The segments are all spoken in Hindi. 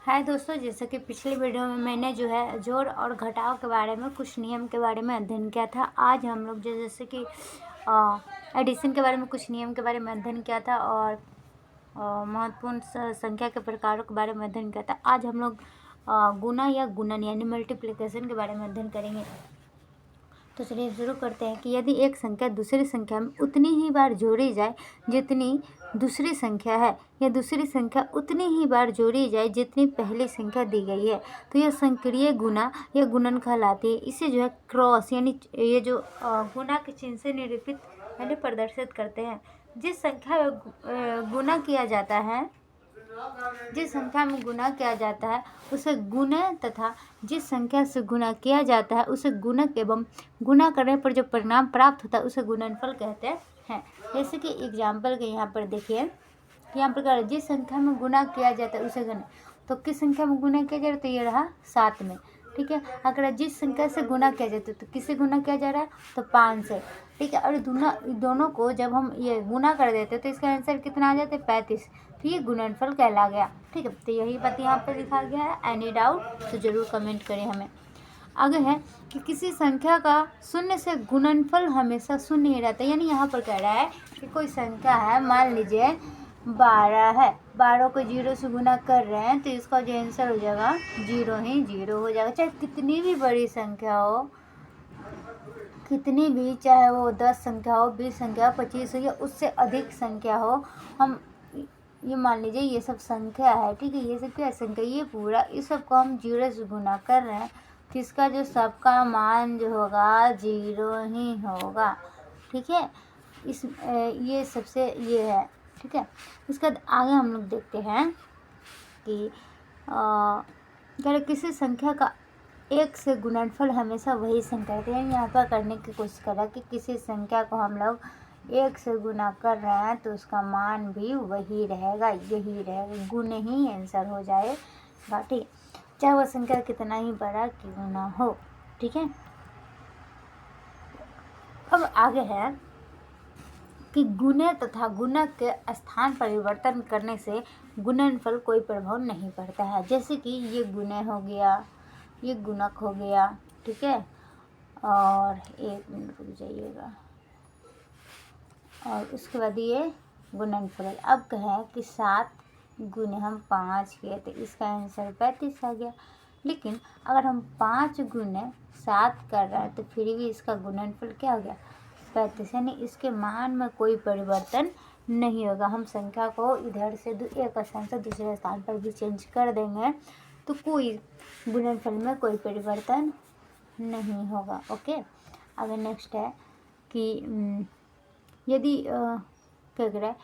हाय दोस्तों, जैसे कि पिछले वीडियो में मैंने जो है जोड़ और घटाव के बारे में कुछ नियम के बारे में अध्ययन किया था। आज हम लोग जैसे कि एडिशन के बारे में कुछ नियम के बारे में अध्ययन किया था और महत्वपूर्ण संख्या के प्रकारों के बारे में अध्ययन किया था। आज हम लोग गुना या गुणन यानी मल्टीप्लिकेशन के बारे में अध्ययन करेंगे। तो चलिए शुरू करते हैं कि यदि एक संख्या दूसरी संख्या में उतनी ही बार जोड़ी जाए जितनी दूसरी संख्या है, या दूसरी संख्या उतनी ही बार जोड़ी जाए जितनी पहली संख्या दी गई है, तो यह संक्रिय गुना या गुणन कहलाती है। इसे जो है क्रॉस यानी ये जो गुना के चिन्ह से निरूपित यानी प्रदर्शित करते हैं। जिस संख्या में गुना किया जाता है, जिस संख्या में गुना किया जाता है उसे गुणे तथा जिस संख्या से गुना किया जाता है उसे गुणक एवं गुना करने पर जो परिणाम प्राप्त होता है उसे गुणनफल कहते हैं। जैसे कि एग्जाम्पल के यहाँ पर देखिए, यहाँ पर जिस संख्या में गुना किया जाता है उसे गुना, तो किस संख्या में गुना किया जा रहा है, तो ये रहा 7 में। ठीक है, अगर जिस संख्या से गुना किया जाता है तो किससे गुना किया जा रहा है, तो 5 से। ठीक है, और दोनों को जब हम ये गुना कर देते हैं तो इसका आंसर कितना आ जाता है, 35। तो ये गुणनफल कहला गया। ठीक है, तो यही बात यहाँ पर लिखा गया है। एनी डाउट तो जरूर कमेंट करें हमें। आगे है कि किसी संख्या का शून्य से गुणनफल हमेशा शून्य ही रहता है। यानी यहाँ पर कह रहा है कि कोई संख्या है, मान लीजिए 12 है, 12 को 0 से गुना कर रहे हैं तो इसका जो आंसर हो जाएगा 0 ही 0 हो जाएगा। चाहे कितनी भी बड़ी संख्या हो, कितनी भी, चाहे वो 10 संख्या हो, 20 संख्या हो, 25 हो या उससे अधिक संख्या हो, हम ये मान लीजिए ये सब संख्या है। ठीक है, ये सब क्या संख्या, ये पूरा इस सब को हम 0 से गुना कर रहे हैं तो इसका जो सबका मान जो होगा 0 ही होगा। ठीक है, इस ये सबसे ये है। ठीक है, इसके बाद आगे हम लोग देखते हैं कि अगर किसी संख्या का 1 से गुणनफल हमेशा वही संख्या रहती है। यहाँ पर करने की कोशिश करा कि किसी संख्या को हम लोग 1 से गुना कर रहे हैं तो उसका मान भी वही रहेगा, यही रहेगा, गुण ही आंसर हो जाएगा। ठीक, चाहे वह संख्या कितना ही बड़ा क्यों ना हो। ठीक है, अब आगे है कि गुणे तथा गुणक के स्थान परिवर्तन करने से गुणनफल कोई प्रभाव नहीं पड़ता है। जैसे कि ये गुणे हो गया, ये गुणक हो गया। ठीक है, और 1 मिनट रुक जाइएगा, और उसके बाद ये गुणनफल। अब कहें कि 7 गुने हम 5 किए तो इसका आंसर 35 आ गया। लेकिन अगर हम 5 गुने 7 कर रहे हैं तो फिर भी इसका गुणनफल क्या हो गया, 35। यानी इसके मान में कोई परिवर्तन नहीं होगा। हम संख्या को इधर से एक स्थान से दूसरे स्थान पर भी चेंज कर देंगे तो कोई गुणनफल में कोई परिवर्तन नहीं होगा। ओके, अगर नेक्स्ट है कि यदि क्या कह रहा है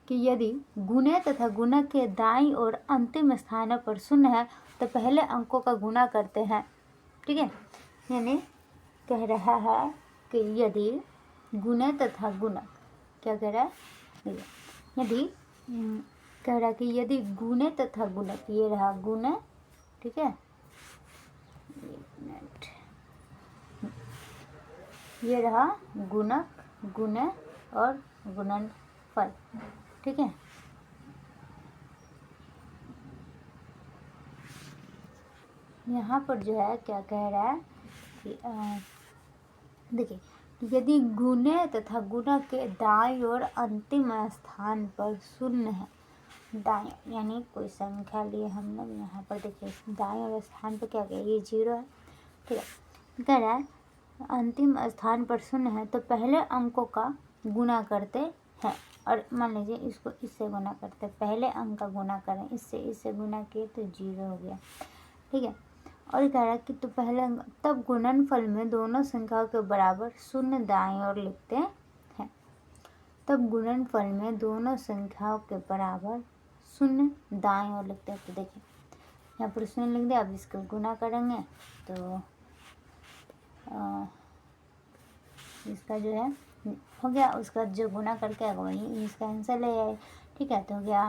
कि यदि गुणे तथा गुणक के दाईं और अंतिम स्थान पर शून्य है तो पहले अंकों का गुणा करते हैं। ठीक है, यानी कह रहा है कि यदि गुणे तथा गुणक, क्या कह रहा है, यदि कह रहा है कि यदि गुणे तथा गुणक, ये रहा गुणे, ठीक है, ये रहा गुणक, गुणे और गुणनफल। ठीक है, यहाँ पर जो है क्या कह रहा है कि देखिए, यदि गुणे तथा गुणक के दाईं और अंतिम स्थान पर शून्य है, दाएं यानी कोई संख्या लिए हम लोग, यहाँ पर देखिए दाएं और स्थान पर क्या कहें, ये 0 है। ठीक है, कह रहा है अंतिम स्थान पर शून्य है तो पहले अंकों का गुणा करते हैं। और मान लीजिए इसको इससे गुना करते हैं, पहले अंक का गुणा करें, इससे गुना किए तो 0 हो गया। ठीक है, और कह रहा है कि तो पहले तब गुणनफल में दोनों संख्याओं के बराबर शून्य दाएं ओर लिखते हैं। तब गुणनफल में दोनों संख्याओं के बराबर शून्य दाएं ओर लिखते हैं। तो देखिए यहाँ पर शून्य लिख दिया, अब इसको गुना करेंगे तो इसका जो है हो गया, उसका जो गुना करके आएगा वही इसका आंसर ले आए। ठीक है, तो हो गया,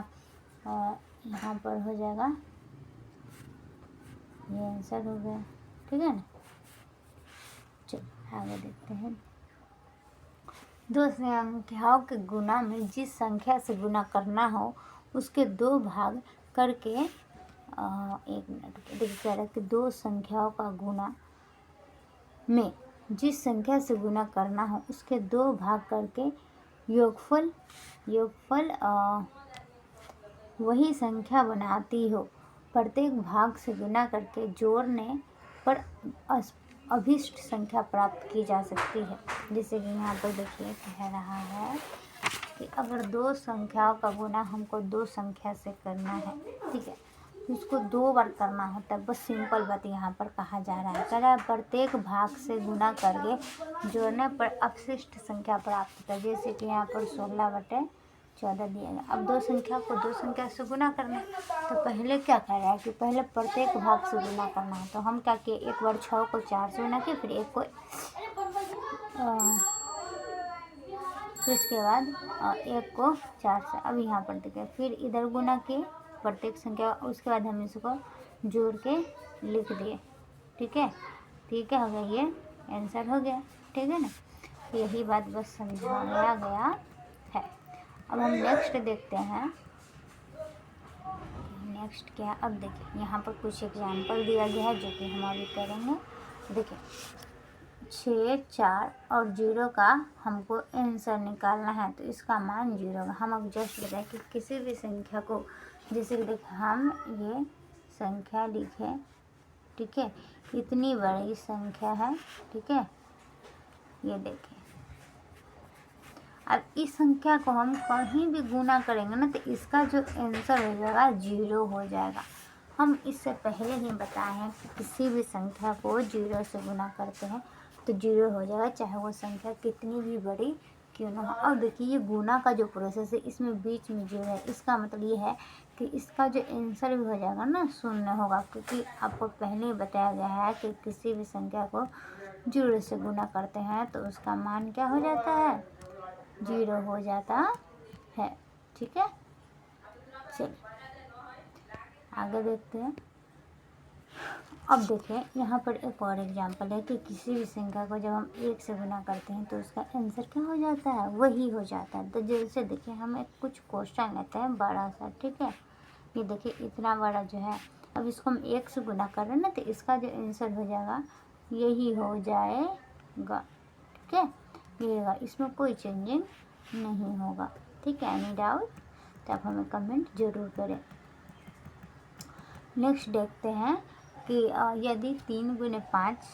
यहाँ पर हो जाएगा, ये आंसर हो गया। ठीक है ना, चलो आगे देखते हैं। दो संख्याओं के गुना में जिस संख्या से गुना करना हो उसके 2 भाग करके एक मिनट देखिए, कह रहा है कि दो संख्याओं का गुणा में जिस संख्या से गुना करना हो उसके दो भाग करके योगफल वही संख्या बनाती हो। प्रत्येक भाग से गुना करके जोड़ने पर अभिष्ट संख्या प्राप्त की जा सकती है। जैसे कि यहाँ पर देखिए कह रहा है कि अगर दो संख्याओं का गुना हमको दो संख्या से करना है, ठीक है, उसको 2 बार करना है, तब बस सिंपल बात यहाँ पर कहा जा रहा है। कह रहा है प्रत्येक भाग से गुना करके जोड़ने पर अपशिष्ट संख्या प्राप्त होता है। जैसे कि यहाँ पर 16/14 दिया गया। अब दो संख्या को दो संख्या से गुना करना है, तो पहले क्या कर रहा है कि पहले प्रत्येक भाग से गुना करना है। तो हम क्या किए, एक बार 6 को 4 से गुना किए, फिर एक को फिर इसके बाद एक को 4 से। अब यहाँ पर देखिए फिर इधर गुना किए प्रत्येक संख्या, उसके बाद हम इसको जोड़ के लिख दिए। ठीक है, ठीक है, हो गया, ये आंसर हो गया। ठीक है ना, यही बात बस समझाया गया है। अब हम नेक्स्ट देखते हैं। नेक्स्ट क्या, अब देखिए यहाँ पर कुछ एग्जाम्पल दिया गया है जो कि हम अभी करेंगे। देखिए 6, 4 और 0 का हमको आंसर निकालना है, तो इसका मान 0 होगा। हम अब जस्ट बताएं कि किसी भी संख्या को, जैसे कि देखिए हम ये संख्या लिखे, ठीक है, इतनी बड़ी संख्या है, ठीक है, ये देखिए। अब इस संख्या को हम कहीं भी गुना करेंगे ना, तो इसका जो आंसर हो जाएगा 0 हो जाएगा। हम इससे पहले ही बताए हैं कि किसी भी संख्या को 0 से गुना करते हैं तो 0 हो जाएगा, चाहे वो संख्या कितनी भी बड़ी क्यों ना हो। अब देखिए ये गुना का जो प्रोसेस है, इसमें बीच में 0 है, इसका मतलब ये है कि इसका जो आंसर भी हो जाएगा ना 0 होगा, क्योंकि आपको पहले ही बताया गया है कि किसी भी संख्या को 0 से गुना करते हैं तो उसका मान क्या हो जाता है, 0 हो जाता है। ठीक है, चलिए आगे देखते हैं। अब देखिए यहाँ पर एक और एग्जांपल है कि किसी भी संख्या को जब हम 1 से गुना करते हैं तो उसका आंसर क्या हो जाता है, वही हो जाता है। तो जैसे देखिए हम एक कुछ क्वेश्चन लेते हैं बड़ा सा, ठीक है, ये देखिए इतना बड़ा जो है, अब इसको हम 1 से गुना कर रहे हैं ना, तो इसका जो आंसर हो जाएगा यही हो जाएगा। ठीक है, ये होगा, इसमें कोई चेंजिंग नहीं होगा। ठीक है, एनी डाउट तो आप हमें कमेंट जरूर करें। नेक्स्ट देखते हैं कि यदि 3 गुने 5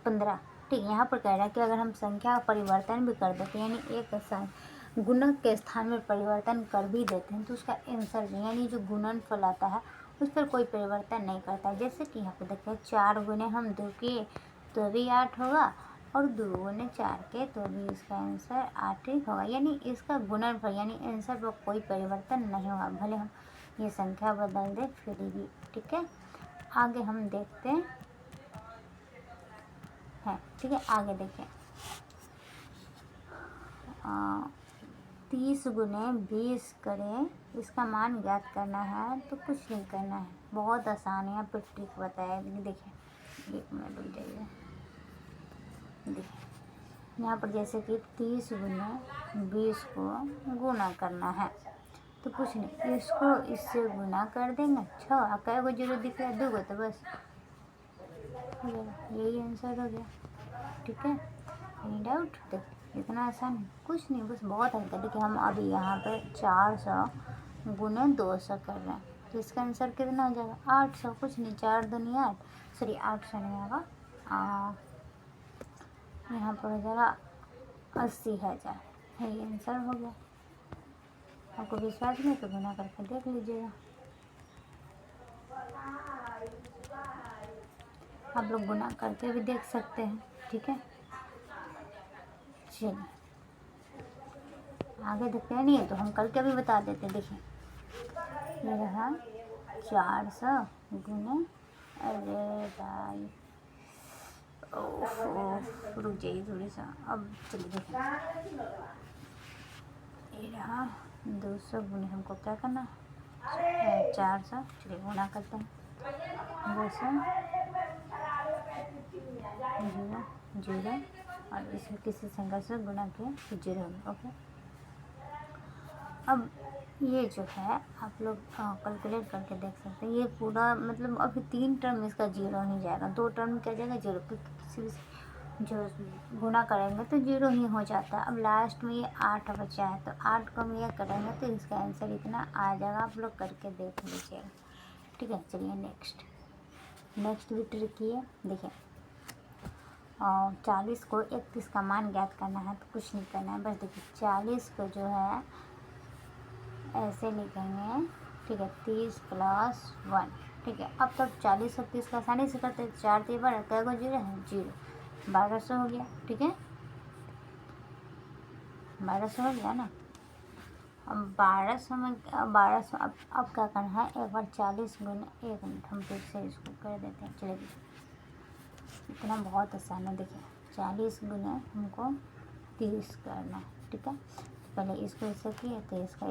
15, ठीक है, यहाँ पर कह रहा है कि अगर हम संख्या का परिवर्तन भी कर देते हैं, यानी एक गुणक के स्थान में परिवर्तन कर भी देते हैं, तो उसका आंसर यानी जो गुणनफल आता है उस पर कोई परिवर्तन नहीं करता है। जैसे कि यहाँ पर देखिए 4 गुने हम 2 किए तो भी 8 होगा, और 2 गुने 4 के तो भी इसका आंसर 8 ही होगा, यानी इसका गुणनफल यानी आंसर पर कोई परिवर्तन नहीं होगा, भले हम ये संख्या बदल दे फिर भी। ठीक है, आगे हम देखते हैं। ठीक है, आगे देखें। 30 गुने 20 करें, इसका मान ज्ञात करना है, तो कुछ नहीं करना है, बहुत आसान है। यहाँ पर ट्रिक बताया, देखिए 1 मिनट रुक जाइए। देखिए यहाँ पर जैसे कि 30 गुने 20 को गुना करना है, तो कुछ नहीं, इसको इससे गुना कर देंगे। 6 कै गो 0 दिख रहा है, 2 गो, तो बस हो गया, यही आंसर हो गया। ठीक है, एनी डाउट, देखिए इतना आसान है, कुछ नहीं, बस बहुत हल्का। देखिए हम अभी यहाँ पे 400 गुने 200 कर रहे हैं, तो इसका आंसर कितना हो जाएगा, 800। कुछ नहीं, 4 दूनी 8, सॉरी 800 नहीं होगा, यहाँ पर हो जाएगा 80,000, यही आंसर हो गया। आपको विश्वास नहीं तो गुना करके देख लीजिएगा। आप लोग गुना करके भी देख सकते हैं। ठीक है, चलिए आगे देखते हैं, नहीं है तो हम करके भी बता देते हैं। देखिए ये रहा 400 गुने, अरे भाई रुक जाइए थोड़ी सा, अब चलिए देखिए ये रहा 200 गुने, हमको क्या करना, 400, चलिए गुना करते हैं, 200 0 0, और इसमें किसी संख्या से गुना किया तो 0 होगा। ओके, अब ये जो है आप लोग कैलकुलेट करके देख सकते हैं। ये पूरा मतलब अभी 3 टर्म इसका जीरो ही जाएगा, 2 टर्म क्या जाएगा जीरो, क्योंकि किसी भी जो गुना करेंगे तो जीरो ही हो जाता है। अब लास्ट में ये 8 बचा है, तो 8 को हम ये करेंगे तो इसका आंसर इतना आ जाएगा। आप लोग करके देख लीजिएगा, ठीक है। चलिए नेक्स्ट भी ट्रिकी है। देखिए 40 को 31 का मान ज्ञात करना है, तो कुछ नहीं करना है, बस देखिए 40 को जो है ऐसे लिखेंगे, ठीक है। 30 + 1, ठीक है। अब तब 40 और 30 का आसानी से करते, 4 3 बार कै को जीरो है, जीरो, 1200 हो गया, ठीक है। 1200 हो गया ना। अब 1200 में 1200 अब क्या करना है, एक बार 40 गुना, 1 मिनट हम फिर से इसको कर देते हैं। चलिए इतना बहुत आसान है। देखिए 40 गुना हमको 30 करना है, ठीक है। पहले इसको ऐसे किए तो इसका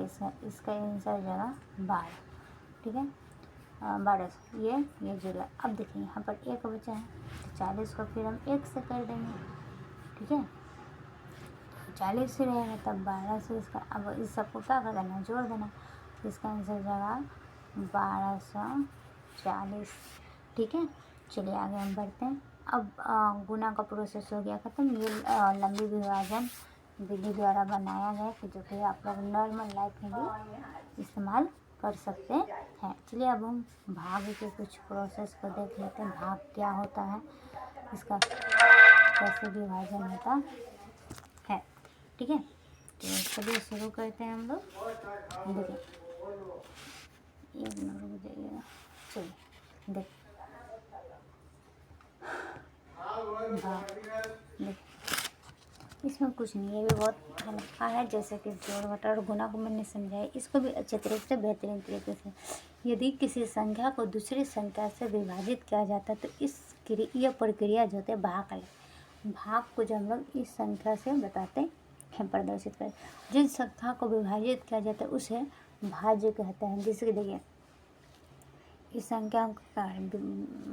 आंसर जगह 12, ठीक है। 1200 ये जीरो। अब देखिए यहाँ पर 1 बचा है, तो 40 को फिर हम 1 से कर देंगे, ठीक है। 40 से रहेगा तब 12 से इसका, अब इस सबको क्या कर देना, जोड़ देना। इसका आंसर जगह 1240, ठीक है। चलिए आगे हम बढ़ते हैं। अब गुना का प्रोसेस हो गया ख़त्म। ये लंबी विभाजन विधि द्वारा बनाया गया कि जो कि आप लोग नॉर्मल लाइफ में भी इस्तेमाल कर सकते हैं। चलिए अब हम भाग के कुछ प्रोसेस को देख लेते हैं। भाग क्या होता है, इसका कैसे विभाजन होता है, ठीक है। तो चलिए शुरू करते हैं हम लोग। देखिए 1 मिनट रुक जाइएगा। चलिए देख इसमें कुछ नहीं है, ये भी बहुत हल्का है। जैसे कि जोड़ घटा और गुना को मैंने समझाया, इसको भी अच्छे तरीके से बेहतरीन तरीके से। यदि किसी संख्या को दूसरी संख्या से विभाजित किया जाता है तो इस यह प्रक्रिया जो होती है भाग को जो हम लोग इस संख्या से बताते हैं, प्रदर्शित करें। जिस संख्या को विभाजित किया जाता है उसे भाज्य कहते हैं। जैसे कि देखिए इस संख्या को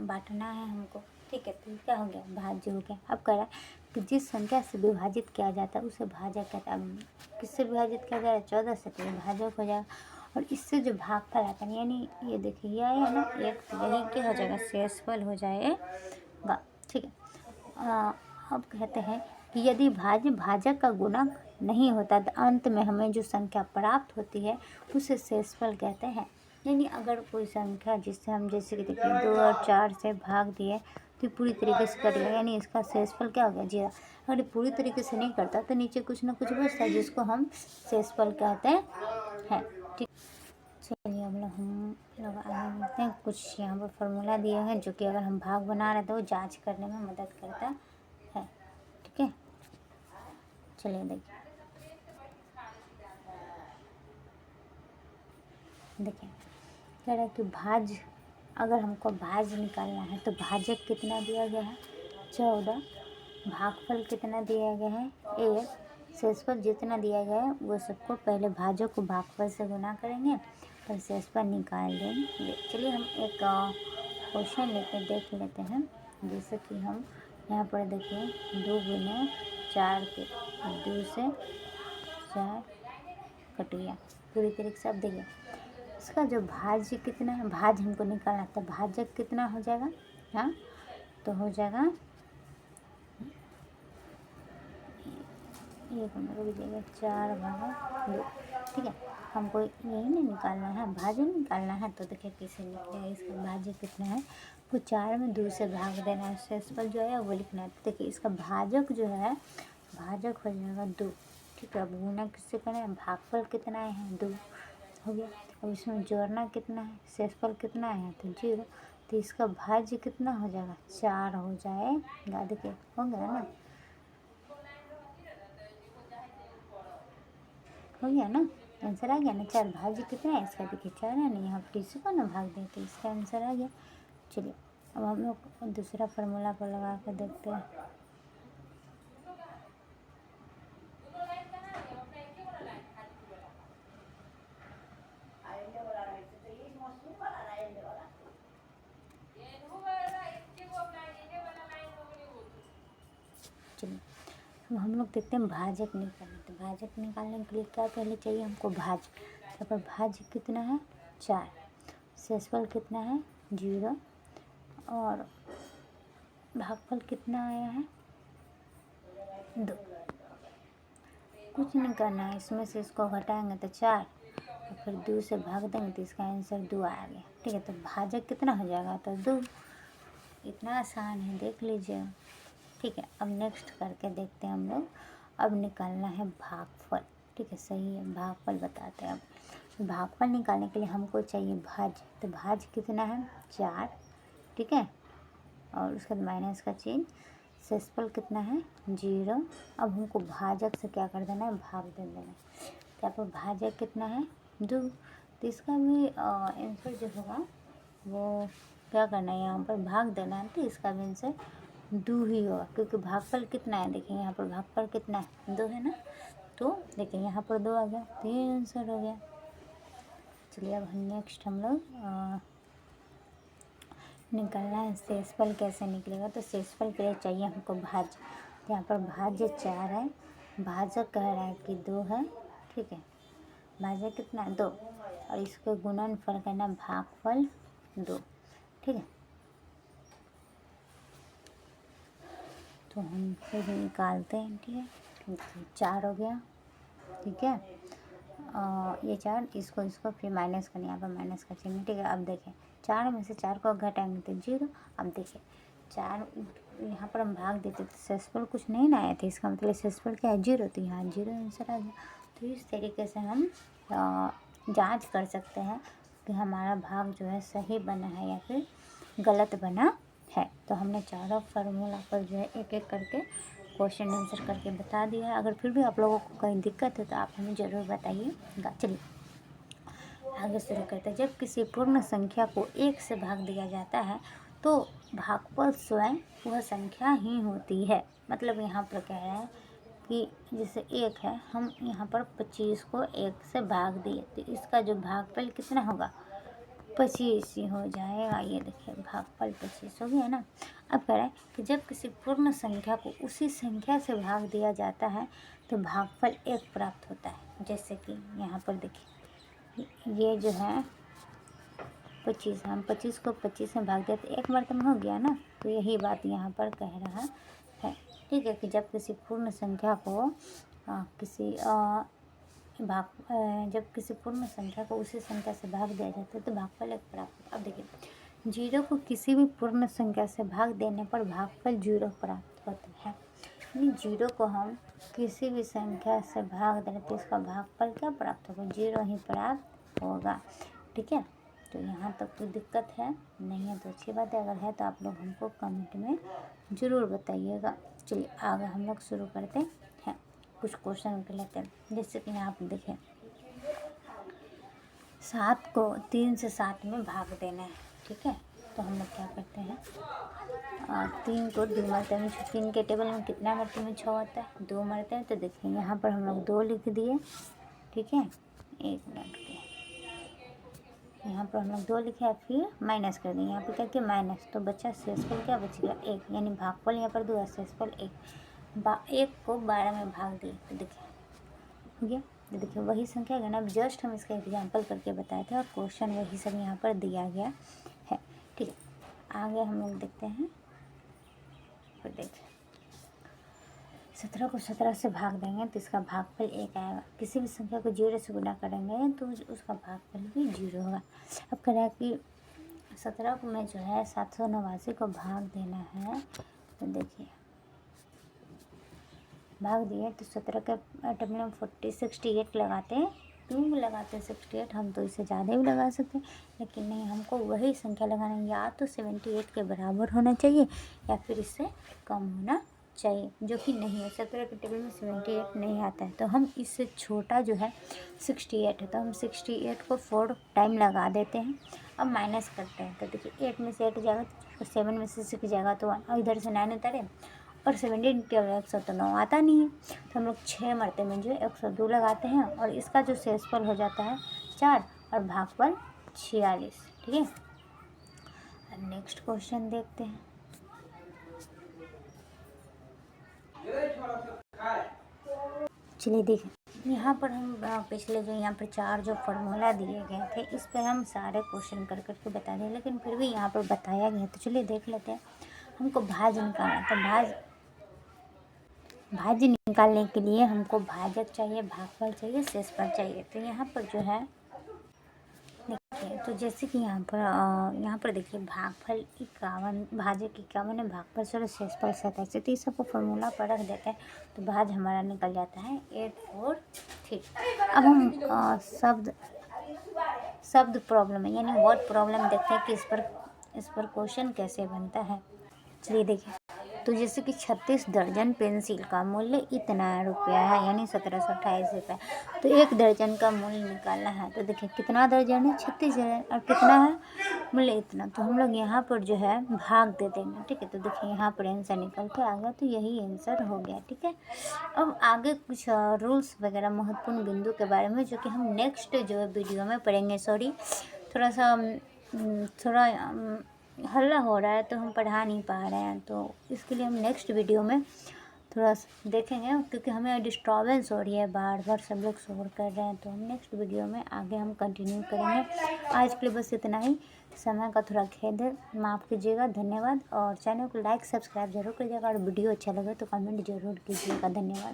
बांटना है हमको, ठीक है। तो क्या हो गया, भाज्य हो गया। अब कह रहा है कि जिस संख्या से विभाजित किया जाता है उसे भाजक कहता है। अब किससे विभाजित किया जा रहा है, 14 से, तो भाजक हो जाएगा। और इससे जो भागफल आता है, यानी ये देखिए यह है ना, एक यही क्या हो जाएगा, शेषफल हो जाएगा, ठीक है। अब कहते हैं कि यदि भाजक का गुणक नहीं होता तो अंत में हमें जो संख्या प्राप्त होती है उसे शेषफल कहते हैं। यानी अगर कोई संख्या जिससे हम जैसे कि देखिए 2 और 4 से भाग दिए तो पूरी तरीके से कर लिया, यानी इसका शेषफल क्या हो गया, जीरो। अगर ये पूरी तरीके से नहीं करता तो नीचे कुछ ना कुछ बचता है जिसको हम शेषफल कहते हैं, ठीक। चलिए अब हम लोग आगे बढ़ते हैं। कुछ यहाँ पर फॉर्मूला दिए हैं जो कि अगर हम भाग बना रहे तो वो जाँच करने में मदद करता है, ठीक है। चलिए देखिए कह रहा है कि अगर हमको भाज्य निकालना है तो भाजक कितना दिया गया है, 14। भागफल कितना दिया गया है, 1। शेषफल जितना दिया गया है वो सबको पहले भाजक को भागफल से गुना करेंगे और शेषफल निकाल देंगे। चलिए हम एक क्वेश्चन लेकर देख लेते हैं। जैसे कि हम यहाँ पर देखिए 2 गुना 4 के 2 से 4 कट गया पूरी तरीके से। अब देखिए इसका जो भाज्य कितना है, भाज्य हमको निकालना था, भाजक कितना हो जाएगा, हाँ तो हो जाएगा 4/2, ठीक है। हमको यही नहीं निकालना है, भाज्य निकालना है। तो देखिए कैसे लिखिएगा, इसका भाज्य कितना है वो 4 में 2 से भाग देना है, शेषफल जो है वो लिखना है। तो देखिए इसका भाजक जो है, भाजक हो जाएगा 2, ठीक है। अब गुना किससे करें, भागफल कितना है 2 हो गया। अब इसमें जोड़ना कितना है, शेषफल कितना है तो 0, तो इसका भाज्य कितना हो जाएगा, 4 हो जाएगा। देखिए हो गया ना, हो गया ना, आंसर आ गया ना। 4 भाज्य कितना है इसका, देखिए 4 है ना, यहाँ पर इसी को ना भाग दें तो इसका आंसर आ गया। चलिए अब हम लोग दूसरा फार्मूला पर लगा कर देखते हैं। चलिए अब हम लोग देखते हैं भाजक निकालना। तो भाजक निकालने के लिए क्या पहले चाहिए हमको, भाज्य। यहाँ पर भाज्य कितना है 4, शेषफल कितना है 0 और भागफल कितना आया है 2। कुछ नहीं करना है, इसमें से इसको घटाएंगे तो 4 और फिर 2 से भाग देंगे तो इसका आंसर 2 आ गया। ठीक है, तो भाजक कितना हो जाएगा तो 2। इतना आसान है, देख लीजिए। ठीक है, अब नेक्स्ट करके देखते हैं हम लोग। अब निकालना है भागफल। ठीक है, सही है, भागफल बताते हैं। अब भागफल निकालने के लिए हमको चाहिए भाज्य, तो भाज्य कितना है 4। ठीक है, और उसके बाद माइनस का चिन्ह। शेषफल कितना है 0। अब हमको भाजक से क्या कर देना है, भाग दे देना है। तो यहाँ पर भाजक कितना है 2, तो इसका भी आंसर जो होगा वो क्या करना है, यहाँ पर भाग देना है, तो इसका भी आंसर 2 ही होगा, क्योंकि भागफल कितना है देखिए, यहाँ पर भागफल कितना है 2 है ना, तो देखिए यहाँ पर 2 आ गया, तो ये आंसर हो गया। चलिए अब नेक्स्ट हम लोग निकालना है शेषफल। कैसे निकलेगा, तो शेषफल के लिए चाहिए हमको भाज्य। यहाँ पर भाज्य 4 है, भाजक कह रहा है कि 2 है। ठीक है, भाजक कितना है 2 और इसको गुणनफल करना भागफल 2। ठीक है, तो हम फिर निकालते हैं। ठीक है, 4 हो गया। ठीक है, ये 4 इसको फिर माइनस करना, यहाँ पर माइनस का चिन्ह। ठीक है, अब देखें 4 में से 4 को घटाएंगे तो 0। अब देखिए 4 यहाँ पर हम भाग देते तो शेषफल कुछ नहीं ना आया था, इसका मतलब शेषफल क्या है 0, तो यहाँ 0 आंसर आ गया। तो इस तरीके से हम जांच कर सकते हैं कि हमारा भाग जो है सही बना है या फिर गलत बना है। तो हमने चारों फार्मूला पर जो है एक एक करके क्वेश्चन आंसर करके बता दिया है। अगर फिर भी आप लोगों को कोई दिक्कत है तो आप हमें ज़रूर बताइएगा। चलिए आगे शुरू करते हैं। जब किसी पूर्ण संख्या को 1 से भाग दिया जाता है तो भागफल स्वयं वह संख्या ही होती है। मतलब यहाँ पर कह रहा है कि जैसे 1 है, हम यहाँ पर 25 को 1 से भाग दिए तो इसका जो भागफल कितना होगा 25 ही हो जाएगा। ये देखिए भागफल 25 हो गया ना। अब कह रहा है कि जब किसी पूर्ण संख्या को उसी संख्या से भाग दिया जाता है तो भागफल 1 प्राप्त होता है। जैसे कि यहाँ पर देखिए ये जो है 25, हम 25 को 25 में भाग दिया तो 1 मतलब हो गया ना, तो यही बात यहाँ पर कह रहा है। ठीक है, कि जब किसी पूर्ण संख्या को जब किसी पूर्ण संख्या को उसी संख्या से भाग दिया जाता है तो भागफल 1 प्राप्त होता है। अब देखिए 0 को किसी भी पूर्ण संख्या से भाग देने पर भागफल 0 प्राप्त होता है। यानी 0 को हम किसी भी संख्या से भाग दें तो इसका भागफल क्या प्राप्त होगा 0 ही प्राप्त होगा। ठीक है, तो यहाँ तक कोई दिक्कत है नहीं है तो अच्छी बात है, अगर है तो आप लोग हमको कमेंट में ज़रूर बताइएगा। चलिए आगे हम लोग शुरू करते हैं, कुछ क्वेश्चन कर लेते हैं। जैसे कि यहाँ पर देखें 7 को 3 से 7 में भाग देना है। ठीक है, तो हम लोग क्या करते हैं 3 को 2 मरते में 3 के टेबल में कितना मरते में 6 होता है, 2 मरते हैं। तो देखिए यहाँ पर हम लोग 2 लिख दिए। ठीक है, 1 मिनट के यहाँ पर हम लोग 2 लिखे फिर माइनस कर देंगे। यहाँ पर क्या किया माइनस, तो बच्चा शेषफल क्या बच गया 1, यानी भागफल यहाँ पर 2 है, शेषफल 1 को 12 में भाग दिए तो देखिए हो गया। तो देखिए वही संख्या है ना, अब जस्ट हम इसका एग्जाम्पल करके बताए थे और क्वेश्चन वही सब यहाँ पर दिया गया है। ठीक है, आगे हम लोग देखते हैं। फिर देखिए 17 को 17 से भाग देंगे तो इसका भागफल 1 आएगा। किसी भी संख्या को 0 से गुणा करेंगे तो उसका भागफल भी 0 होगा। अब कह रहा है कि 17 को में जो है 789 को भाग देना है, तो देखिए भाग दिए तो 17 के टेबल में 68 लगाते हैं, 2 लगाते हैं 68, हम तो इससे ज़्यादा भी लगा सकते हैं, लेकिन नहीं हमको वही संख्या लगाना है, या तो 78 के बराबर होना चाहिए या फिर इससे कम होना चाहिए, जो कि नहीं है। 17 के टेबल में 78 नहीं आता है, तो हम इससे छोटा जो है 68 है, तो हम 68 को 4 टाइम लगा देते हैं। अब माइनस करते हैं तो देखिए 8 में से 8 जाएगा तो 7 में से 6 जाएगा तो 1, और इधर से 9 उतारे और 17 के 109 आता नहीं है, तो हम लोग 6 मरते में जो 102 लगाते हैं और इसका जो शेषफल हो जाता है 4 और भागफल 46। ठीक है, अब नेक्स्ट क्वेश्चन देखते हैं। चलिए देखें यहाँ पर हम पिछले जो यहाँ पर 4 जो फार्मूला दिए गए थे इस पर हम सारे क्वेश्चन कर के बता दें, लेकिन फिर भी यहाँ पर बताया गया तो चलिए देख लेते हैं। हमको भाज्य निकालना, तो भाज्य निकालने के लिए हमको भाजक चाहिए, भागफल चाहिए, शेषफल चाहिए। तो यहाँ पर जो है देखिए, तो जैसे कि यहाँ पर देखिए भागफल 51, भाजक 51 है, भागफल 16, शेषफल 27। तो इस सबको फॉर्मूला पर रख देते हैं तो भाज हमारा निकल जाता है 843। अब हम शब्द प्रॉब्लम है यानी वर्ड प्रॉब्लम देखते हैं कि इस पर क्वेश्चन कैसे बनता है। चलिए देखिए, तो जैसे कि 36 दर्जन पेंसिल का मूल्य इतना रुपया है यानी 1728 रुपये। तो 1 दर्जन का मूल्य निकालना है। तो देखिए कितना दर्जन है, 36 है, और कितना है मूल्य इतना। तो हम लोग यहाँ पर जो है भाग दे देंगे, ठीक है। तो देखिए यहाँ पर आंसर निकल के आ गया, तो यही आंसर हो गया, ठीक है। अब आगे कुछ रूल्स वगैरह महत्वपूर्ण बिंदु के बारे में जो कि हम नेक्स्ट जो है वीडियो में पढ़ेंगे। सॉरी, थोड़ा हल्ला हो रहा है तो हम पढ़ा नहीं पा रहे हैं, तो इसके लिए हम नेक्स्ट वीडियो में थोड़ा देखेंगे, क्योंकि हमें डिस्टर्बेंस हो रही है, बार बार सब लोग शोर कर रहे हैं। तो हम नेक्स्ट वीडियो में आगे हम कंटिन्यू करेंगे। आज के लिए बस इतना ही, समय का थोड़ा खेद है, माफ़ कीजिएगा। धन्यवाद, और चैनल को लाइक सब्सक्राइब जरूर कीजिएगा, और वीडियो अच्छा लगे तो कमेंट जरूर कीजिएगा। धन्यवाद।